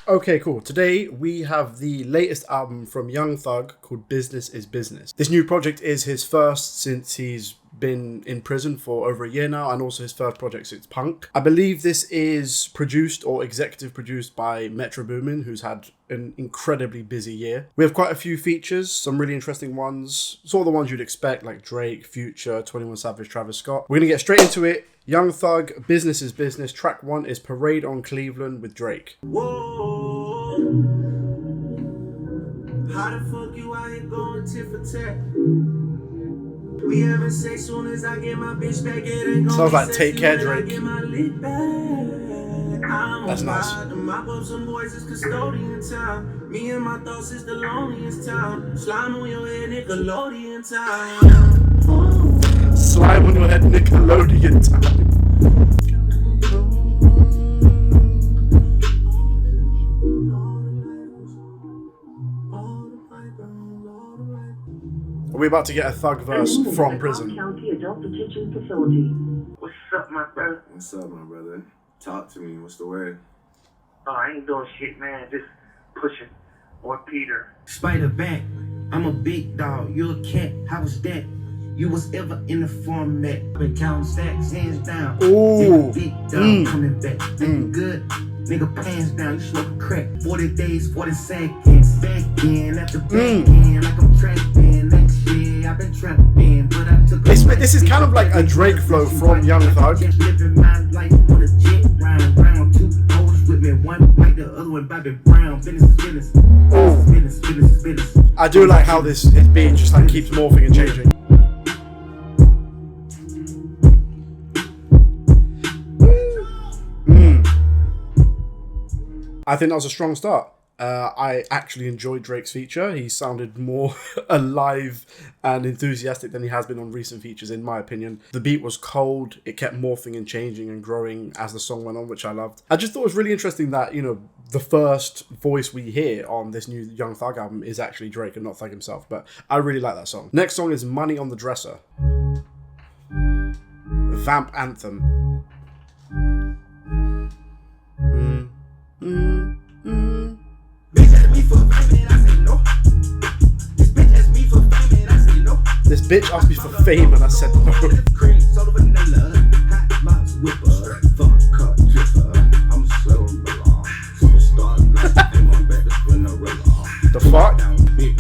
Okay, cool. Today we have the latest album from Young Thug called Business is Business. This new project is his first since he's been in prison for over a year now, and also his first project since Punk. I believe this is produced or executive produced by Metro Boomin, who's had an incredibly busy year. We have quite a few features, some really interesting ones, sort of the ones you'd expect, like Drake, Future, 21 Savage, Travis Scott. We're gonna get straight into it. Young Thug, Business is Business. Track 1 is Parade on Cleveland with Drake. Whoa. How the fuck you out here going tit for tat? We having sex soon as I get my bitch back. It ain't Sounds like Take Care, Drake. That's nice. Mop up some boys, it's custodian time. Me and my thoughts is the loneliest time. Slime on your head, Nickelodeon time. Slime on your head, Nickelodeon time. Are we about to get a Thug verse from prison? County Adult Detention Facility. What's up, my brother? What's up, my brother? Talk to me. What's the word? Oh, I ain't doing shit, man. Just pushing. Or Peter. Spider back, I'm a big dog, you a cat, how was that? You was ever in the format. Been counting stacks, hands down. Ooh. Big dog coming back. Looking good. Nigga pants down, you smoking crack. 40 days, 40 seconds. Back in at the back end, like I'm trapping. Next year, I've been trapping, but I took This is kind of like a Drake flow from Young Thug. Living my life with a jet round. Two hoes with me, one white, the other one Bobby Brown. Business. Business. I do like how his beat just like keeps morphing and changing. I think that was a strong start. I actually enjoyed Drake's feature. He sounded more alive and enthusiastic than he has been on recent features, in my opinion. The beat was cold. It kept morphing and changing and growing as the song went on, which I loved. I just thought it was really interesting that, you know, the first voice we hear on this new Young Thug album is actually Drake and not Thug himself. But I really like that song. Next song is Money on the Dresser. Vamp anthem. This bitch asked me for fame and I said no. The fuck?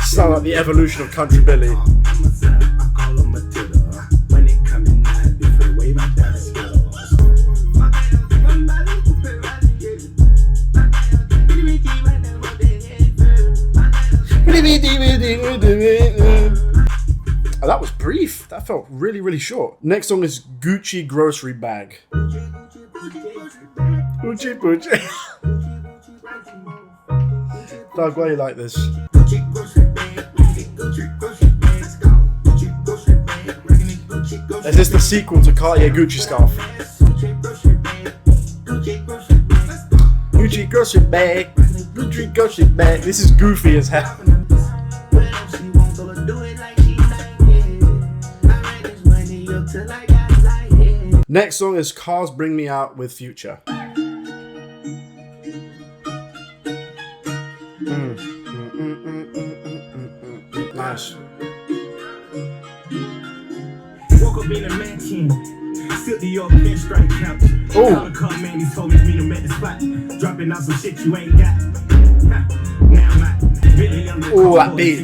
Sound like the evolution of Country Billy. Oh, that was brief. That felt really, really short. Next song is Gucci Grocery Bag. Gucci. Doug, why you like this? Is this the sequel to Cartier Gucci Scarf? Gucci Grocery Bag. Gucci Grocery Bag. This is goofy as hell. Next song is Cars Bring Me Out with Future. Nice. Woke up in a mansion, sit the York pinstripe couch. Call the car man, he told me to meet him at the spot. Dropping out some shit you ain't got. Now I'm out, really under the that beat.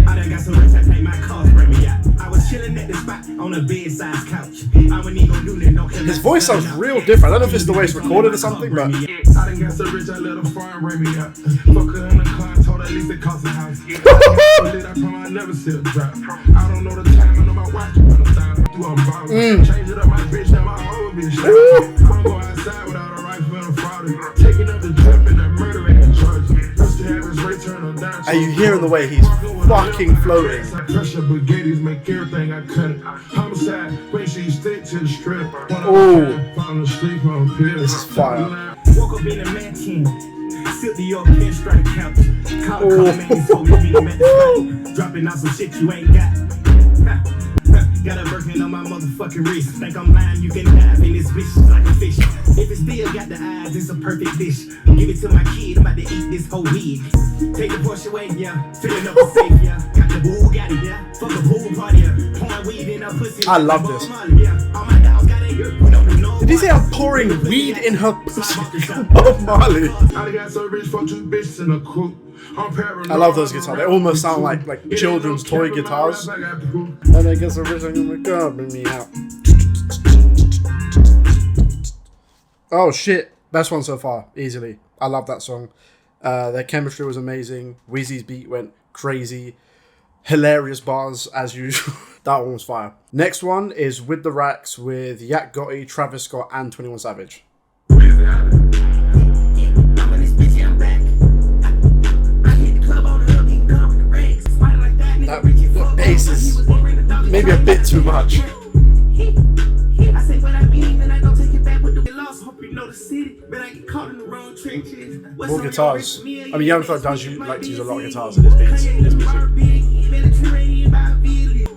I done got so rich, I take my cars bring me out. I was chilling at the spot on a bed-sized couch. I wouldn't even do no. His voice sounds real different. I don't know if it's the way it's recorded or something, but I done got so rich, I let a foreign bring me out. Fuck her in the car, told her at least it cost a house. I never see a drop. I don't know the time, I know my watch, but I'm down. Change it up, my bitch, now my whole bitch. I don't go outside without a rifle and a fraud. Taking up the trip and the murder and the drugs. Are you hearing the way he's fucking floating? Pressure baguettes make everything I cut. Homicide, make sure you stick to the strip. This is fire. Woke up in a mansion, sit the York pinstripe couch. Call the car man, he told me to meet him at the spot. Dropping out some shit you ain't got. Got a Birkin on my motherfucking wrist. Think I'm lying, you can dive in this bitch like a fish. If it still got the eyes, it's a perfect dish. Give it to my kid, I'm about to eat this whole wig. Take the Porsche away, yeah. Filling up the safe, yeah. Got the Bugatti, yeah. Fuck a pool party, yeah. Pouring weed in her pussy. I love this. Yeah. All my dogs got it, we don't do no. Did he say I'm pouring weed in her pussy? Bob Marley. I got so rich for 2 bitches in a coupe. I'm paranoid. I love those guitars. They almost sound like children's toy guitars. And I guess originally I'm like, oh, bring me out. Oh shit. Best one so far, easily. I love that song. Their chemistry was amazing. Wheezy's beat went crazy. Hilarious bars as usual. That one was fire. Next one is With the Racks with Yak Gotti, Travis Scott, and 21 Savage. That bass is maybe a bit too much. More guitars. I mean, Young Thug does like to use a lot of guitars in his beats, in his music.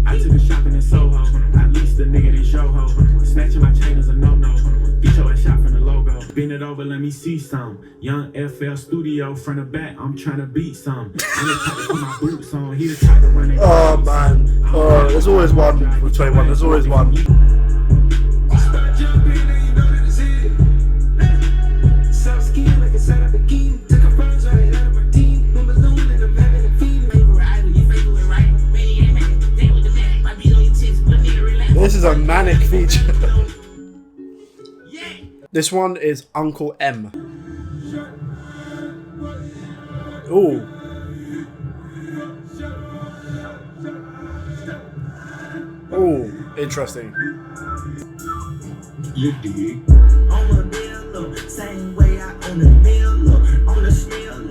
I took a shopping in Soho. At least the nigga did show ho. Snatching my chain is a no-no. Beat your ass shot from the logo. Bend it over, let me see some. Young FL Studio, front to back, I'm trying to beat some. I'm the type to put my boots on. He the type to run it. Oh man. Oh, there's always one with 21. There's always one. This is a manic feature. This one is Uncle M. Ooh. Ooh, interesting. You dig? On a bill, same way I own a mill, on a snail,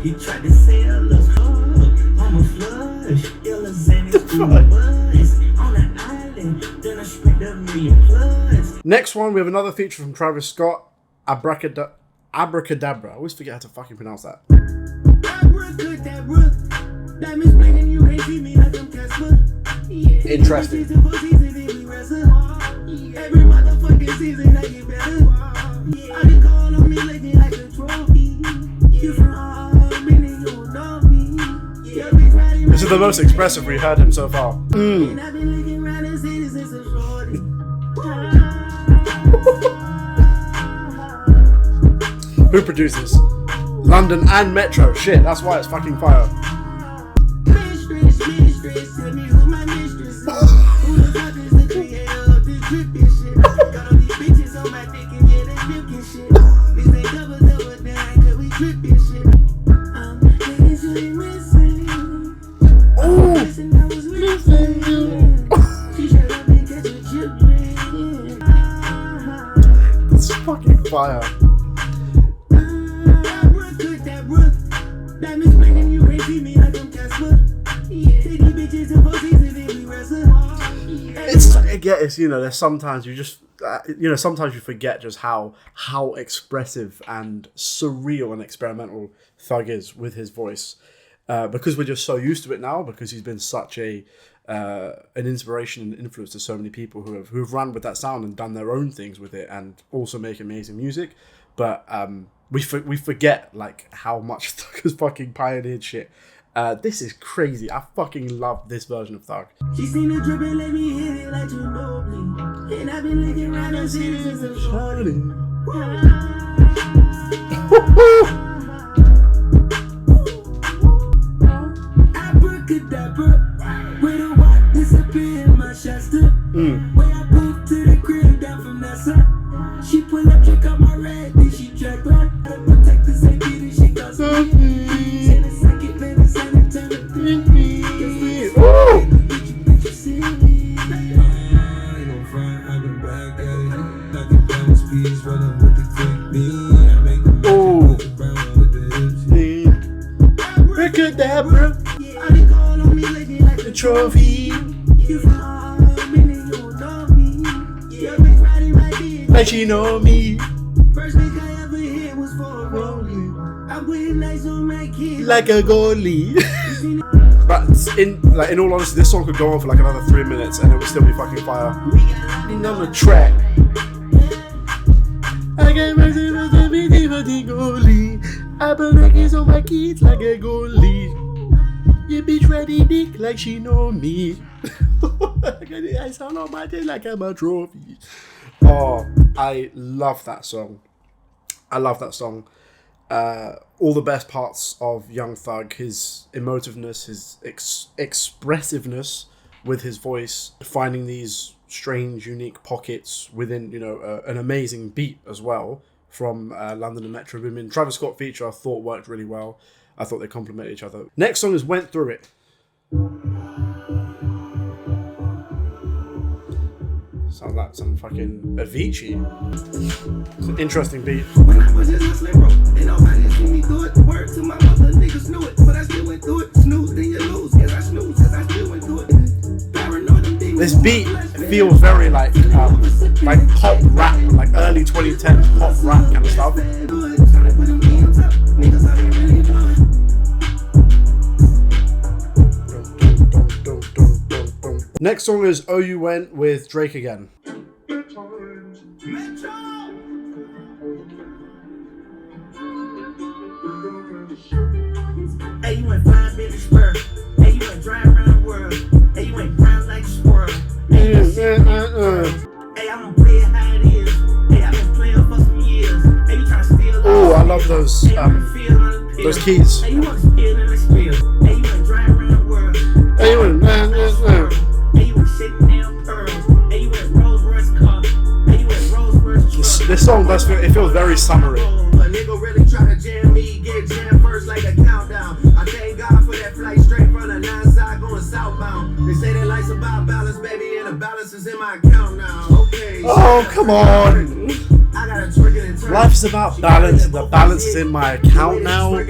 he tried to sell us. I'm a flush, illers and it's buzz. On an island, then I spent $1 million plus. Next one, we have another feature from Travis Scott, Abracadabra. I always forget how to fucking pronounce that. Interesting. Every motherfucking season I get better. I can call on me looking like a trophy. You from Albany, you don't know me. This is the most expressive we've heard him so far. And I've been looking around the city since a shorty. Who produces? London and Metro. Shit, that's why it's fucking fire. Mistress, tell me who my mistress is. Who the fuck is the creator of this dripping shit? Got all these bitches on my dick and yeah, they dripping shit. This ain't double down, cause we dripping shit. I'm making sure you missing. Ooh. Listen, I was missing. She shut up and catch what you bring. This is fucking fire. That rook. That Miss Blinken, you ain't see me like I'm Casper. It's, I get it, you know, there's sometimes you just, sometimes you forget just how expressive and surreal and experimental Thug is with his voice. Because we're just so used to it now, because he's been such an inspiration and influence to so many people who've run with that sound and done their own things with it and also make amazing music. But we forget like how much Thug has fucking pioneered shit. This is crazy. I fucking love this version of Thug. She seen the drip and let me hit it like Ginobili. And I've been looking around the city since a shorty. Abracadabra, where the walk disappear in my Shasta. Where I moved to the crib down from NASA. She pull up, check out my red, then she track her. Protect the safety, then she goes me. Abracadabra, the trophy. Like she know me. First thing I ever hit was for a rolling. I went nice on my kids. Like a goalie. But in all honesty, this song could go on for like another 3 minutes and it would still be fucking fire. On the track. I got my goalie. I put niggas on my kids like a goalie. You bitch ready dick like she know me. I sound on my day like I'm a trophy. Oh, I love that song. All the best parts of Young Thug, his emotiveness, his expressiveness with his voice, finding these strange, unique pockets within, an amazing beat as well from London and Metro Boomin. Travis Scott feature I thought worked really well. I thought they complemented each other. Next song is Went Through It. Sounds like some fucking Avicii. It's an interesting beat. When I was just hustling, bro, ain't nobody see me do it. Word to my mother, niggas knew it, but I still went through it. Snooze, then you lose. Yes, I snooze, cause I still went through it. This beat feels very like pop rap, like early 2010s pop rap kind of stuff. Next song is Oh You Went with Drake again. Hey, you went flying baby spur. Hey, you went driving around the world. Hey, you went brown like a squirrel. Hey, I'm gonna play it how it is. Hey, I've been playing for some years. Hey, you tryna steal. Oh, I love those keys. Hey, you wanna spill in the spill. Hey, you went driving around the world. Hey, you went Hey, you went shaking down pearls. Hey, you went Rolls Royce car. Hey, you went Rolls Royce truck. This song does feels very summery. A nigga really try to jam me, get jammed first like a countdown. I thank God for that flight straight from the 9 side going southbound. They say that life's about balance, baby, and the balance is in my account now. Okay. Oh, come on. I got a trigger and turn. Life's about balance, and the balance is in my account now.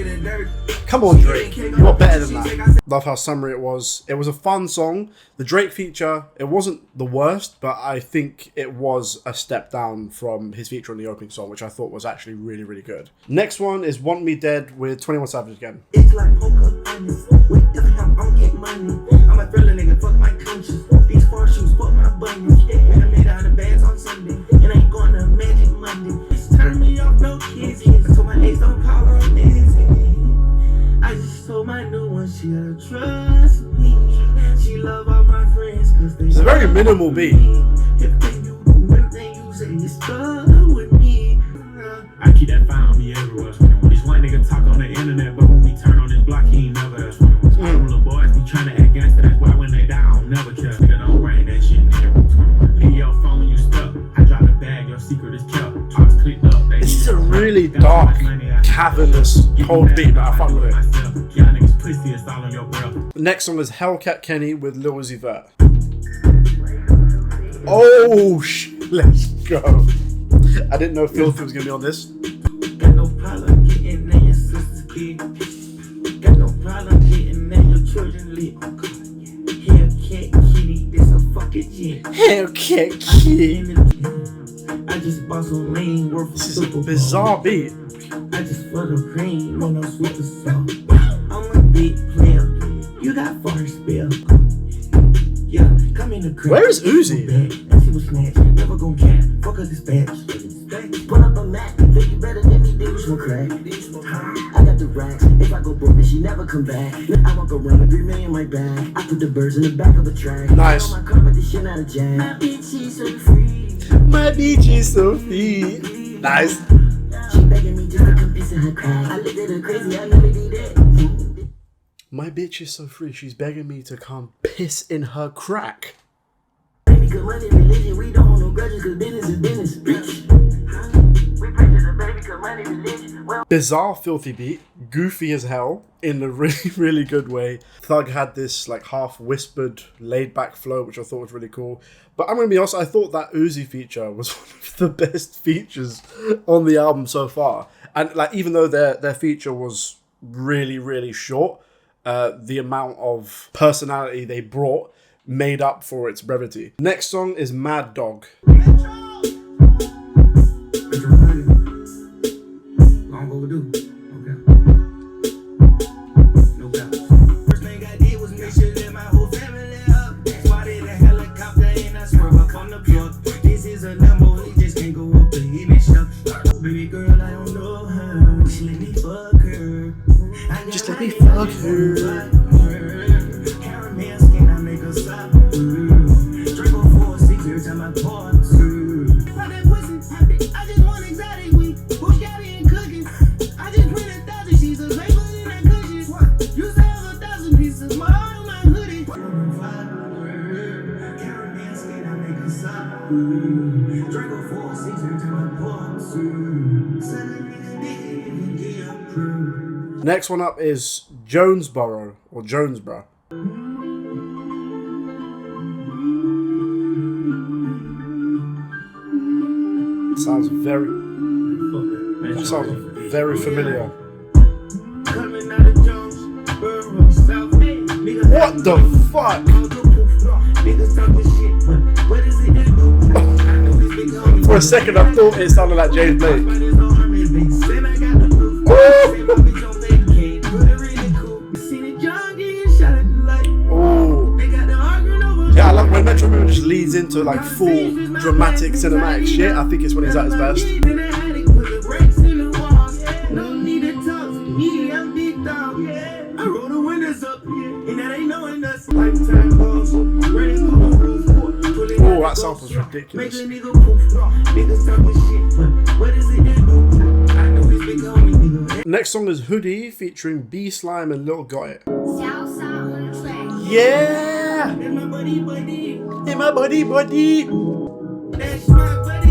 Come on, Drake. You are better than that. Love how summery it was. It was a fun song. The Drake feature, it wasn't the worst, but I think it was a step down from his feature on the opening song, which I thought was actually really, really good. Next one is Want Me Dead with 21 Savage again. It's like poker honest. With every time I don't get money, I'm a thriller nigga, fuck my conscience. These 4 shoes, fuck my buttons. When I made out of bags on Sunday, and I ain't going to Magic Monday. It's turn me off, no kids. So my ex don't call her on this. I just told my new one she gotta trust me. She love all my friends cause they. It's a very minimal beat. Everything you do, everything you say is stuck with me. I keep that fire on me everywhere. This one nigga talk on the internet, but when we turn on his block, he ain't never there. All them little boys be trying to act gangster, that's why when they die, I don't never care. Nigga don't bring that shit near. Leave your phone when you stuck. I drop the bag, your secret is kept. Pops clicked up. This is a really dark, cavernous, cold beat, but I fuck with it. Y'all niggas pussy, it's all on your breath. Next song is Hellcat Kenny with Lil Uzi Vert. Oh, let's go. I didn't know Filthy was going to be on this. Got no problem getting in your sister's kid. Got no problem getting in your children lit. Hellcat Kitty, this a fucking jet. Hellcat Kitty. I just bought some lean worth. This is a bizarre beat. I just for the cream when I'm with the salt. I'm a big player. You got far spell. Yeah, come in the crib. Where is Uzi? And she was snatch. Never gon' cat. Fuck her dispatch. Pull up a Mac. Think you better than me, then you smoke crack. I got the racks. If I go broke, then she never come back. I walk around with 3 million in my bag. I put the birds in the back of a track. Nice. My car, but this shit not a jam. My bitch is so free. My beach is so free. Nice. She begging me just to come piss in her crack. I looked at her crazy, I never did that. My bitch is so free, she's begging me to come piss in her crack. Baby, cause money, religion, we don't hold no grudges, cause business is business, bitch. We pray to the baby, cause money, religion, well. Bizarre, filthy beat, goofy as hell, in a really, really good way. Thug had this like half whispered, laid back flow, which I thought was really cool. But I'm gonna be honest, I thought that Uzi feature was one of the best features on the album so far. And like, even though their feature was really, really short, the amount of personality they brought made up for its brevity. Next song is Mad Dog. Long overdue. Okay. No doubt. First thing I did was let me fuck her. Just let me fuck her. Caramel skin, I make her stop. Drink on 4 6 every time I pour. Pop that pussy, I just want exotic weed. Bush got it in cooking. I just print 1,000 sheets of paper in that cushion. Used to have 1,000 pieces, my heart on my hoodie. Caramel skin, I make her stop. Drink on 4 6 every time I pour. Next one up is Jonesboro or Jonesboro. Sounds very familiar. What the fuck? For a second, I thought it sounded like James Blake. Yeah, I like when Metro Boomin just leads into like full dramatic cinematic shit. I think it's when he's at his best. Oh, that sample's ridiculous. Next song is Hoodie featuring B Slime and Lil Got It. Yeah! In my buddy. That's my buddy.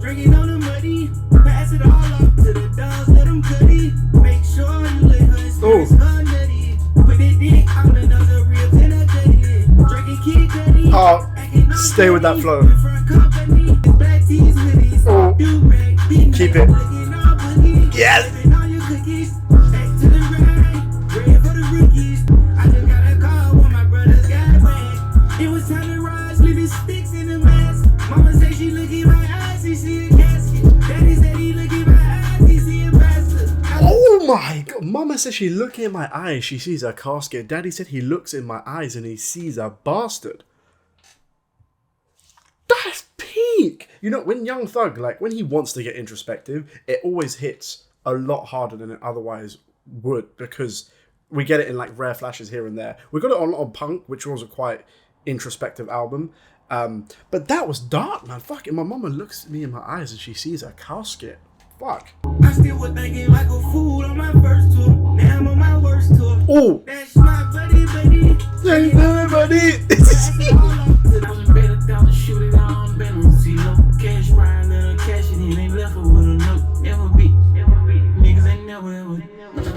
Drinking on the muddy. Pass it all up to the dogs, let them cutty. Make sure you let her experience her nutty. Put it dick on another real dinner cutty. Drinking kid cutty. Oh, stay with that flow. Oh, keep it. Yes! Oh my god, Mama says she looking in my eyes, she sees a casket. Daddy said he looks in my eyes and he sees a bastard. That's peak! You know, when Young Thug, like when he wants to get introspective, it always hits a lot harder than it otherwise would, because we get it in like rare flashes here and there. We got it on Punk, which was a quite introspective album. But that was dark, man. Fuck it. My mama looks at me in my eyes and she sees a casket. Fuck. I still was thinking like a fool on my first tour. Now I'm on my worst tour. Oh. That's my buddy. Hey, buddy. Cash round and cash it in, ain't left with a note. Never be. Niggas ain't never ever.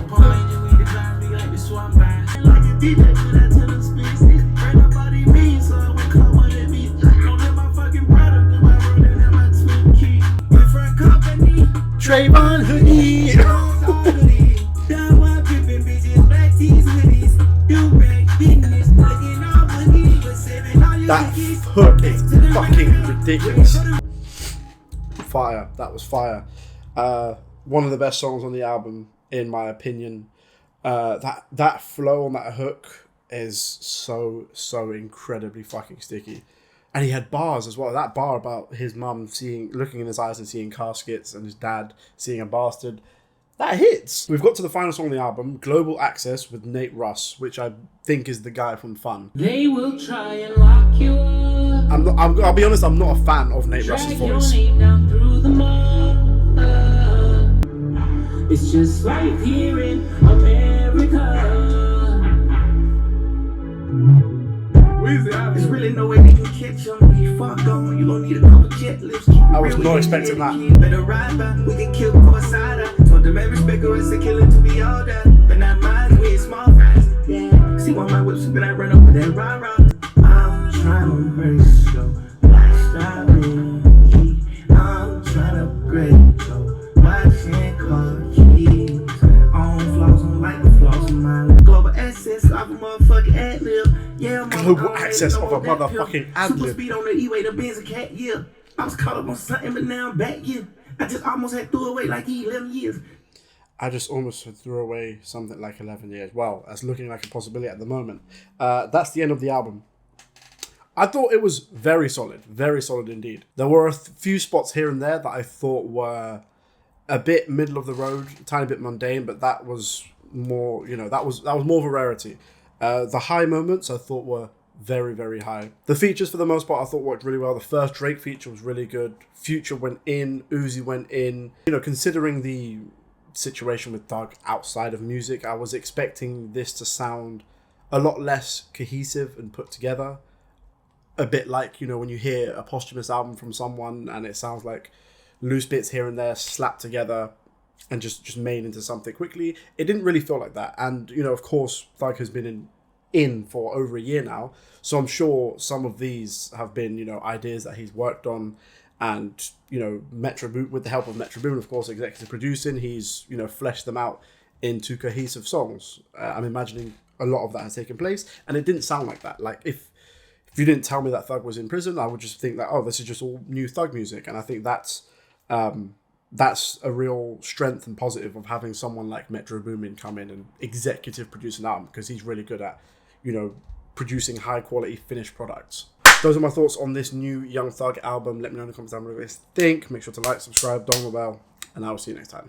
Palm Angel, we design me like the swap by. Like a DJ when I tell them speaks. Right nobody mean, so I went come on that beat. Don't let my fucking brother do my rolling and my twin key. Went for a company. Trayvon Hoodie. Down one pippin' bitches, black tees, hoodies. Do rag business, looking all boogie. But saving all your That cookies. hook is fucking ridiculous. Fire. That was fire. One of the best songs on the album, in my opinion. That flow on that hook is so incredibly fucking sticky. And he had bars as well. That bar about his mum looking in his eyes and seeing caskets, and his dad seeing a bastard. That hits. We've got to the final song on the album, Global Access with Nate Russ, which I think is the guy from Fun. They will try and lock you up. I'll be honest, I'm not a fan of Nate Russ's Drag your voice. name down through the mud. It's just like here in America. There's really no way they can catch him. He fucked on. You gon' need a couple jet lifts. I was not expecting that. Better ride by. We can kill for a side eye. Told them every specker is a killer to be all that. But not mine. We small fries. Yeah. See one of my whips when I run up with that rah-rah. I'm trying to embrace your lifestyle. I'm trying to upgrade your watching car keys. On flaws, on like the flaws in my global access of a motherfucking ad-lib. Yeah, Global access of a motherfucking Super ad-lib. speed on the E-way, the Benz a cat, yeah. I was caught up on something, but now I'm back, yeah. I just almost had threw away like 11 years. I just almost threw away something like 11 years. Well, that's looking like a possibility at the moment. That's the end of the album. I thought it was very solid indeed. There were a few spots here and there that I thought were a bit middle of the road, a tiny bit mundane, but that was more, that was more of a rarity. The high moments I thought were very, very high. The features, for the most part, I thought worked really well. The first Drake feature was really good. Future went in, Uzi went in. Considering the situation with Thug outside of music, I was expecting this to sound a lot less cohesive and put together. A bit like, when you hear a posthumous album from someone and it sounds like loose bits here and there slapped together and just made into something quickly. It didn't really feel like that. And, of course, Thug has been in for over a year now. So I'm sure some of these have been, ideas that he's worked on. And, Metro Boom, with the help of Metro Boom, of course, executive producing, he's, fleshed them out into cohesive songs. I'm imagining a lot of that has taken place. And it didn't sound like that. Like, if you didn't tell me that Thug was in prison, I would just think that, this is just all new Thug music. And I think that's a real strength and positive of having someone like Metro Boomin come in and executive produce an album, because he's really good at, producing high quality finished products. Those are my thoughts on this new Young Thug album. Let me know in the comments down below what you guys think. Make sure to like, subscribe, dong the bell, and I will see you next time.